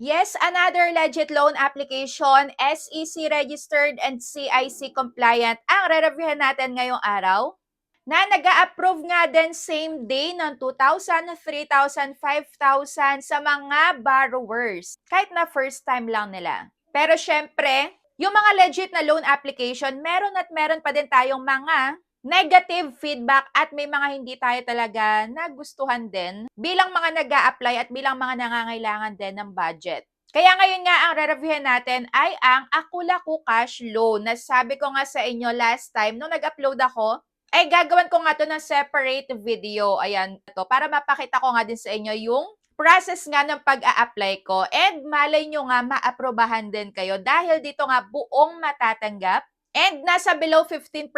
Yes, another legit loan application, SEC registered and CIC compliant ang re-reviewhan natin ngayong araw na nag-a-approve nga din same day ng 2,000, 3,000, 5,000 sa mga borrowers. Kahit na first time lang nila. Pero syempre, yung mga legit na loan application, meron at meron pa din tayong mga negative feedback at may mga hindi tayo talaga nagustuhan din bilang mga nag-a-apply at bilang mga nangangailangan din ng budget. Kaya ngayon nga ang re-reviewin natin ay ang Akulaku Cash Loan. Nasabi ko nga sa inyo last time nung nag-upload ako, ay gagawan ko nga to ng separate video. Ayan to para mapakita ko nga din sa inyo yung process nga ng pag-a-apply ko. And malay nyo nga maaprobahan din kayo dahil dito nga buong matatanggap and nasa below 15%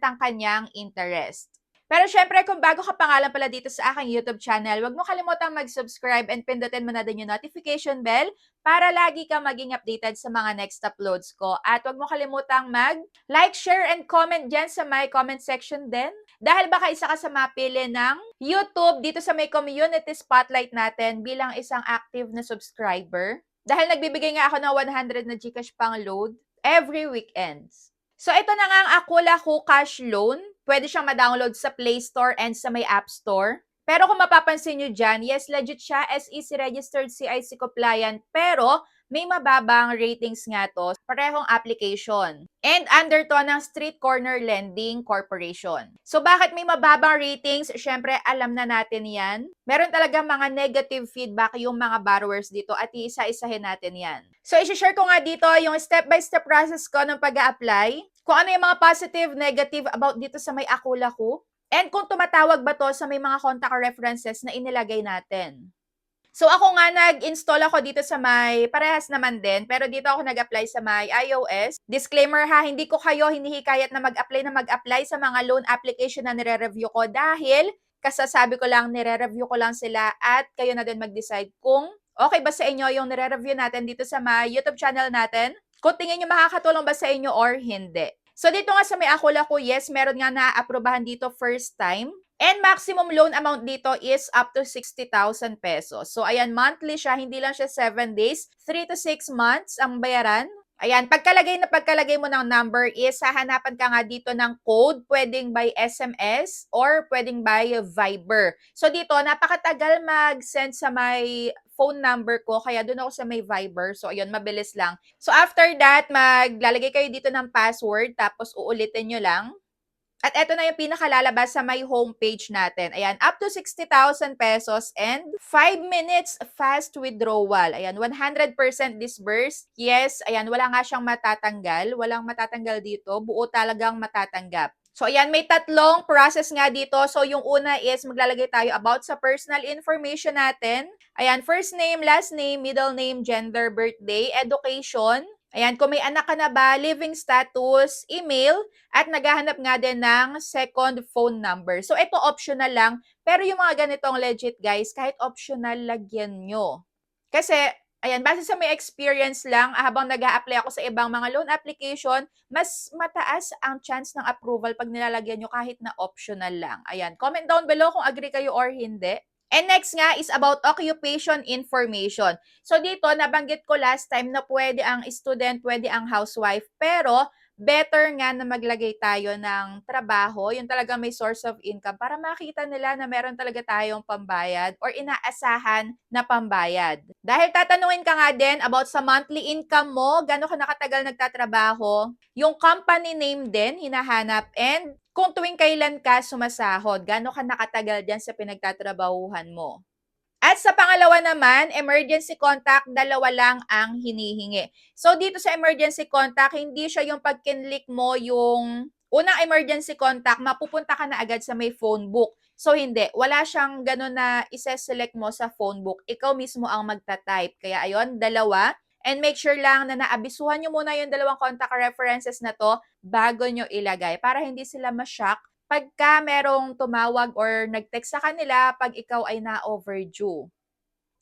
ang kanyang interest. Pero syempre, kung bago ka pa nga lang pala dito sa aking YouTube channel, huwag mo kalimutang mag-subscribe and pindutin mo na din yung notification bell para lagi ka maging updated sa mga next uploads ko. At huwag mo kalimutang mag-like, share, and comment dyan sa my comment section din. Dahil baka isa ka sa mapili ng YouTube dito sa may community spotlight natin bilang isang active na subscriber. Dahil nagbibigay nga ako ng 100 na Gcash pang load every weekends. So, ito na nga ang Akulaku Cash Loan. Pwede siyang ma-download sa Play Store and sa may App Store. Pero kung mapapansin nyo dyan, yes, legit siya, SEC registered, CIC compliant, pero may mababang ratings nga to, parehong application. And under to ng Street Corner Lending Corporation. So bakit may mababang ratings? Syempre, alam na natin yan. Meron talaga mga negative feedback yung mga borrowers dito at iisa-isahin natin yan. So, isi-share ko nga dito yung step-by-step process ko ng pag-a-apply. Kung ano yung mga positive, negative about dito sa may Akulaku. And kung tumatawag ba to sa may mga contact references na inilagay natin. So ako nga nag-install ako dito sa may, parehas naman din, pero dito ako nag-apply sa may iOS. Disclaimer ha, hindi ko kayo hinihikayat na mag-apply sa mga loan application na nire-review ko dahil kasasabi ko lang, nire-review ko lang sila at kayo na din mag-decide kung okay ba sa inyo yung nire-review natin dito sa may YouTube channel natin. Kung tingin nyo makakatulong ba sa inyo or hindi. So dito nga sa may Akulaku, yes, meron nga na-aprobahan dito first time. And maximum loan amount dito is up to 60,000 pesos. So ayan, monthly siya, hindi lang siya 7 days, 3 to 6 months ang bayaran. Ayan, pagkalagay mo ng number is hahanapan ka nga dito ng code, pwedeng by SMS or pwedeng by Viber. So dito, napakatagal mag-send sa may phone number ko, kaya doon ako sa may Viber. So ayun, mabilis lang. So after that, maglalagay kayo dito ng password, tapos uulitin nyo lang. At eto na yung pinakalalabas sa may homepage natin. Ayan, up to 60,000 pesos and 5 minutes fast withdrawal. Ayan, 100% disburse. Yes, ayan, wala nga siyang matatanggal. Walang matatanggal dito. Buo talagang matatanggap. So, ayan, may tatlong process nga dito. So, yung una is maglalagay tayo about sa personal information natin. Ayan, first name, last name, middle name, gender, birthday, education. Ayan, kung may anak ka na ba, living status, email, at naghahanap nga din ng second phone number. So, ito optional lang. Pero yung mga ganitong legit, guys, kahit optional, lagyan nyo. Kasi, ayan, base sa may experience lang, habang nag-a-apply ako sa ibang mga loan application, mas mataas ang chance ng approval pag nilalagyan nyo kahit na optional lang. Ayan, comment down below kung agree kayo or hindi. And next nga is about occupation information. So dito, nabanggit ko last time na pwede ang student, pwede ang housewife, pero better nga na maglagay tayo ng trabaho, yung talaga may source of income para makita nila na meron talaga tayong pambayad or inaasahan na pambayad. Dahil tatanungin ka nga din about sa monthly income mo, gano'n ka nakatagal nagtatrabaho, yung company name din hinahanap, and kung tuwing kailan ka sumasahod, gaano ka nakatagal dyan sa pinagtatrabahuhan mo. At sa pangalawa naman, emergency contact, dalawa lang ang hinihingi. So dito sa emergency contact, hindi siya yung pag kinlik mo yung unang emergency contact, mapupunta ka na agad sa may phone book. So hindi, wala siyang ganun na isa-select mo sa phone book. Ikaw mismo ang magta-type. Kaya ayun, dalawa. And make sure lang na naabisuhan nyo muna yung dalawang contact references na to bago nyo ilagay para hindi sila ma-shock pagka merong tumawag or nag-text sa kanila pag ikaw ay na-overdue.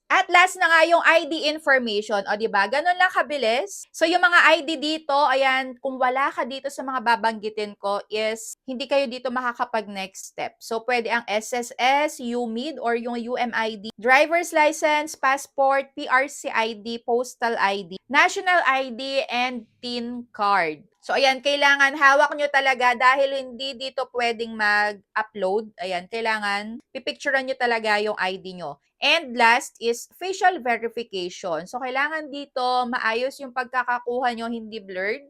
At last na nga yung ID information. O, di ba? Ganun lang kabilis. So, yung mga ID dito, ayan, kung wala ka dito sa mga babanggitin ko is hindi kayo dito makakapag-next step. So, pwede ang SSS, UMID, or yung UMID, driver's license, passport, PRC ID, postal ID, national ID, and TIN card. So, ayan, kailangan hawak nyo talaga dahil hindi dito pwedeng mag-upload. Ayan, kailangan pipicturean nyo talaga yung ID nyo. And last is facial verification. So, kailangan dito maayos yung pagkakakuha nyo, hindi blurred.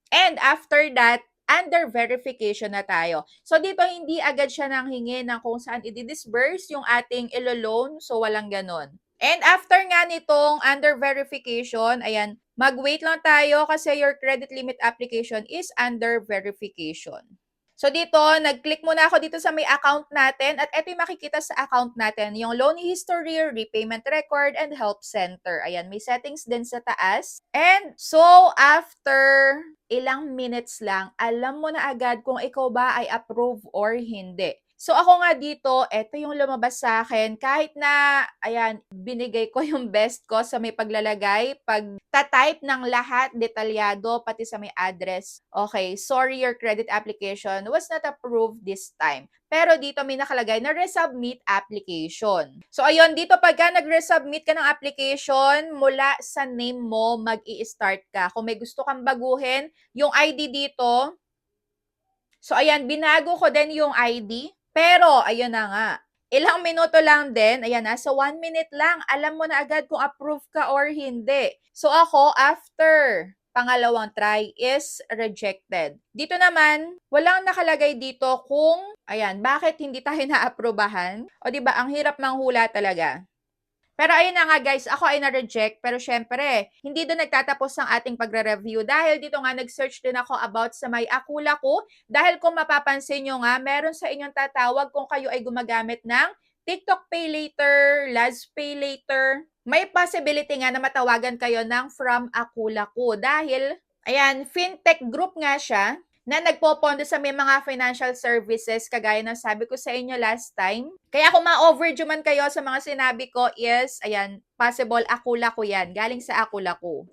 And after that, under verification na tayo. So, dito hindi agad siya nang hingi ng kung saan i-disburse yung ating ilo-loan. So, walang ganon. And after nga nitong under verification, ayan, mag-wait lang tayo kasi your credit limit application is under verification. So dito, nag-click muna ako dito sa may account natin at ito yung makikita sa account natin, yung loan history, repayment record, and help center. Ayan, may settings din sa taas. And so, after ilang minutes lang, alam mo na agad kung ikaw ba ay approve or hindi. So ako nga dito, eto yung lumabas sa akin. Kahit na, ayan, binigay ko yung best ko sa may paglalagay, pag-type ng lahat, detalyado, pati sa may address. Okay, sorry, your credit application was not approved this time. Pero dito may nakalagay na resubmit application. So ayun, dito pagka nag-resubmit ka ng application, mula sa name mo, mag-i-start ka. Kung may gusto kang baguhin, yung ID dito, so ayan, binago ko din yung ID. Pero, ayun na nga, ilang minuto lang din, ayan, nasa 1 minute lang, alam mo na agad kung approve ka or hindi. So ako, after pangalawang try is rejected. Dito naman, walang nakalagay dito kung, ayan, bakit hindi tayo na-aprobahan. O diba, ang hirap manghula talaga. Pero ayun na nga guys, ako ay na-reject. Pero syempre, hindi doon nagtatapos ang ating pagre-review. Dahil dito nga nag-search din ako about sa may Akula ko. Dahil kung mapapansin nyo nga, meron sa inyong tatawag kung kayo ay gumagamit ng TikTok Pay Later, Laz Pay Later. May possibility nga na matawagan kayo ng from Akula ko. Dahil, ayan, fintech group nga siya na nagpopondo sa may mga financial services kagaya ng sabi ko sa inyo last time. Kaya kung ma-overdue man kayo sa mga sinabi ko is, ayan, possible Akula ko yan. Galing sa Akula ko.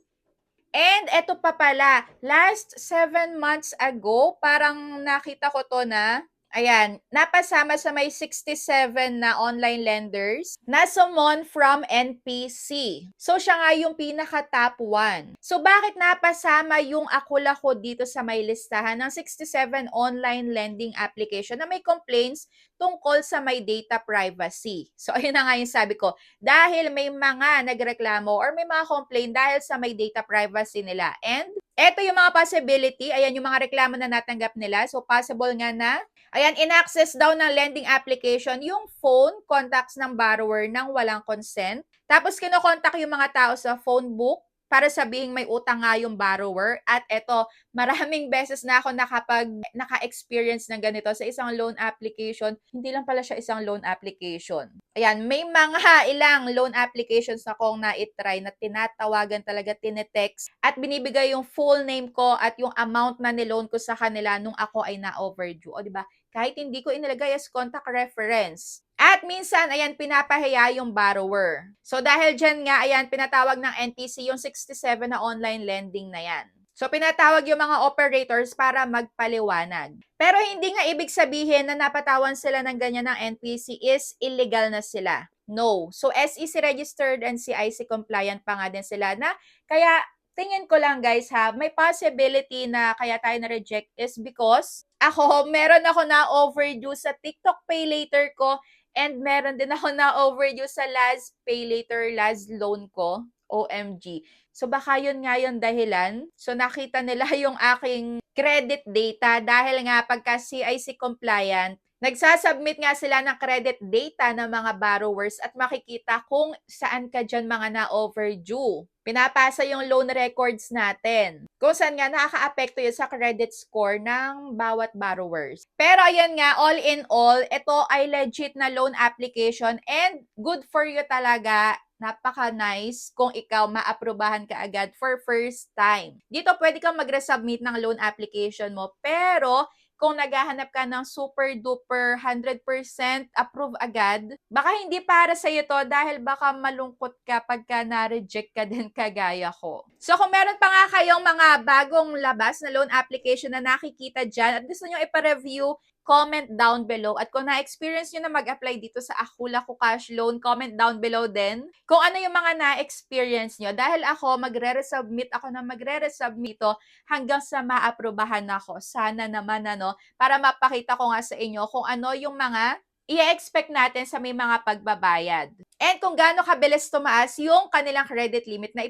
And eto pa pala, last 7 months ago, parang nakita ko to na, ayan, napasama sa may 67 na online lenders na summon from NPC. So, siya nga yung pinaka-top 1. So, bakit napasama yung Akula ko dito sa may listahan ng 67 online lending application na may complaints tungkol sa may data privacy? So, ayun na nga yung sabi ko. Dahil may mga nagreklamo or may mga complaint dahil sa may data privacy nila. And eto yung mga possibility, ayan yung mga reklamo na natanggap nila. So, possible nga na, ayan, in-access daw ng lending application yung phone contacts ng borrower nang walang consent. Tapos, kinokontak yung mga tao sa phone book para sabihing may utang nga yung borrower. At eto, maraming beses na ako naka-experience ng ganito sa isang loan application. Hindi lang pala siya isang loan application. Ayan, may mga ilang loan applications akong na-try na tinatawagan talaga, tinetext, at binibigay yung full name ko at yung amount na niloan ko sa kanila nung ako ay na-overdue. O, diba? Kahit hindi ko inilagay as contact reference. At minsan, ayan, pinapahiya yung borrower. So, dahil dyan nga, ayan, pinatawag ng NPC yung 67 na online lending na yan. So, pinatawag yung mga operators para magpaliwanag. Pero hindi nga ibig sabihin na napatawan sila ng ganyan ng NPC is illegal na sila. No. So, SEC registered and CIC compliant pa nga din sila na kaya tingin ko lang guys ha, may possibility na kaya tayo na-reject is because ako, meron ako na overdue sa TikTok Pay Later ko and meron din ako na overdue sa Laz Pay Later, Laz loan ko. OMG. So baka yun nga yung dahilan. So nakita nila yung aking credit data dahil nga pagka CIC compliant, nagsasubmit nga sila ng credit data ng mga borrowers at makikita kung saan ka dyan mga na-overdue. Pinapasa yung loan records natin. Kung saan nga nakaka-apekto yun sa credit score ng bawat borrowers. Pero ayan nga, all in all, ito ay legit na loan application and good for you talaga. Napaka-nice kung ikaw maaprubahan ka agad for first time. Dito pwede kang mag-resubmit ng loan application mo pero kung naghahanap ka ng super duper 100% approve agad, baka hindi para sa to dahil baka malungkot ka pagka na-reject ka din kagaya ko. So kung meron pa nga kayong mga bagong labas na loan application na nakikita dyan at gusto nyo ipa-review, comment down below. At kung na-experience nyo na mag-apply dito sa Akula Ko Cash Loan, comment down below din kung ano yung mga na-experience nyo. Dahil ako, magre-resubmit ito hanggang sa maaprubahan ako. Sana naman, para mapakita ko nga sa inyo kung ano yung mga i-expect natin sa may mga pagbabayad. And kung gaano kabilis tumaas yung kanilang credit limit na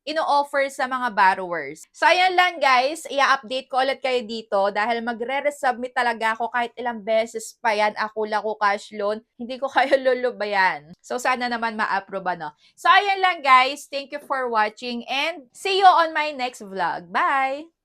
ino-offer sa mga borrowers. So, ayan lang guys. I-update ko ulit kayo dito dahil magre-resubmit talaga ako kahit ilang beses pa yan. Akula Ko Cash Loan. Hindi ko kayo lulubayan. So, sana naman ma-approve, So, ayan lang guys. Thank you for watching and see you on my next vlog. Bye!